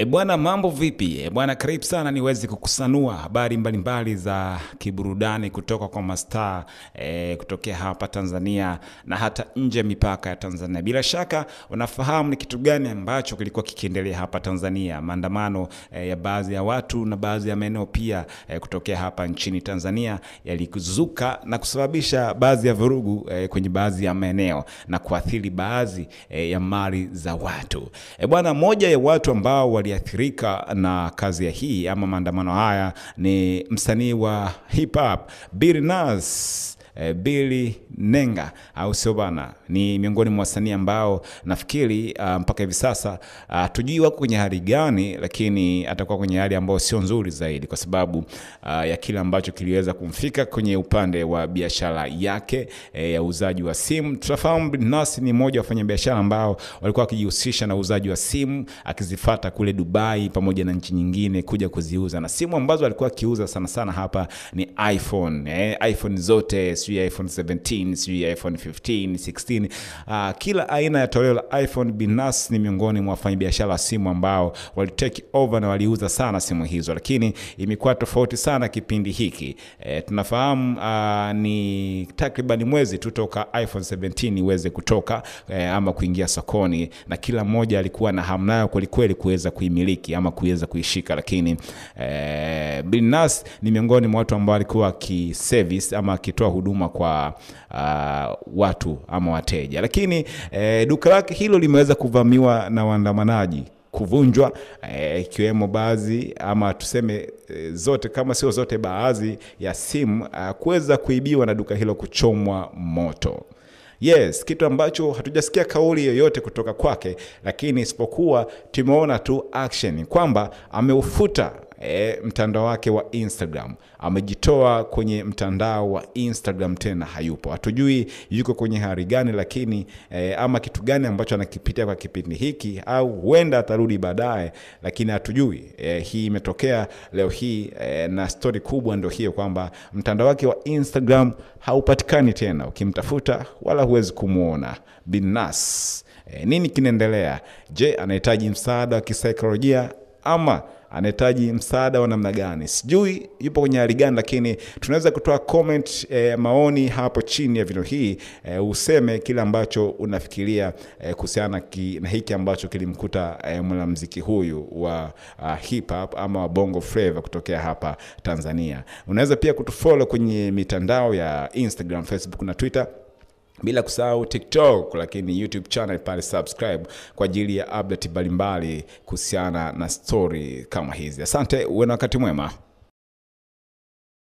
Bwana, mambo vipi? Bwana, karibu sana niweze kukusanua habari mbalimbali za kiburudani kutoka kwa mastaa kutokea hapa Tanzania na hata nje mipaka ya Tanzania. Bila shaka unafahamu ni kitu gani ambacho kilikuwa kikiendelea hapa Tanzania. Maandamano ya baadhi ya watu na baadhi ya maeneo pia kutokea hapa nchini Tanzania yalikuzuka na kusababisha baadhi ya vurugu kwenye baadhi ya maeneo na kuathiri baadhi ya mali za watu. Bwana, moja ya watu ambao waliathirika na kazi ya hii ama maandamano haya ni msanii wa hip hop Billy Nenga, au sio bana? Ni miongoni mwa wasanii ambao nafikiri mpaka hivi sasa tujui wako kwenye hali gani, lakini atakuwa kwenye hali ambayo sio nzuri zaidi kwa sababu ya kile ambacho kiliweza kumfika kwenye upande wa biashara yake ya uuzaji wa simu. Tunafahamu Nas ni mmoja wa wafanyabiashara ambao walikuwa wakijihusisha na uuzaji wa simu, akizifuata kule Dubai pamoja na nchi nyingine kuja kuziuza, na simu ambazo alikuwa akiuza sana sana hapa ni iPhone. iPhone zote, iPhone 17, iPhone 15, 16, kila aina ya toleo la iPhone. Nas ni miongoni mwa wafanyabiashara wa simu ambao walitake over na waliuza sana simu hizo, lakini imekuwa tofauti sana kipindi hiki. Tunafahamu ni takriban mwezi tu toka iPhone 17 iweze kutoka ama kuingia sokoni, na kila mmoja alikuwa na hamu nayo kweli kuweza kuimiliki ama kuweza kuishika, lakini Nas ni miongoni mwa watu ambao alikuwa service ama akitoa huduma kwa watu ama wateja, lakini duka lake hilo limeweza kuvamiwa na waandamanaji, kuvunjwa, ikiwemo baadhi ama tuseme zote, kama sio zote, baadhi ya simu kuweza kuibiwa na duka hilo kuchomwa moto. Yes, kitu ambacho hatujasikia kauli yoyote kutoka kwake, lakini isipokuwa tumeona tu action kwamba ameufuta mtandao wake wa Instagram. Amejitoa kwenye mtandao wa Instagram, tena hayupo. Hatujui yuko kwenye hali gani, lakini ama kitu gani ambacho anakipitia kwa kipindi hiki, au huenda atarudi baadaye, lakini hatujui. Hii imetokea leo hii, na story kubwa ndio hiyo kwamba mtandao wake wa Instagram haupatikani tena. Ukimtafuta wala huwezi kumuona Nas. Nini kinaendelea? Je, anahitaji msaada wa kisaikolojia ama anahitaji msaada wa namna gani? Sijui yupo kwenye hali gani, lakini tunaweza kutoa comment, maoni hapo chini ya video hii, useme kile ambacho unafikiria kuhusiana na hiki ambacho kilimkuta mwanamuziki huyu wa hip hop ama bongo flava kutokea hapa Tanzania. Unaweza pia kutufollow kwenye mitandao ya Instagram, Facebook na Twitter, bila kusahau TikTok, lakini YouTube channel pale subscribe kwa ajili ya update mbalimbali kuhusiana na story kama hizi. Asante, uwe na wakati mwema.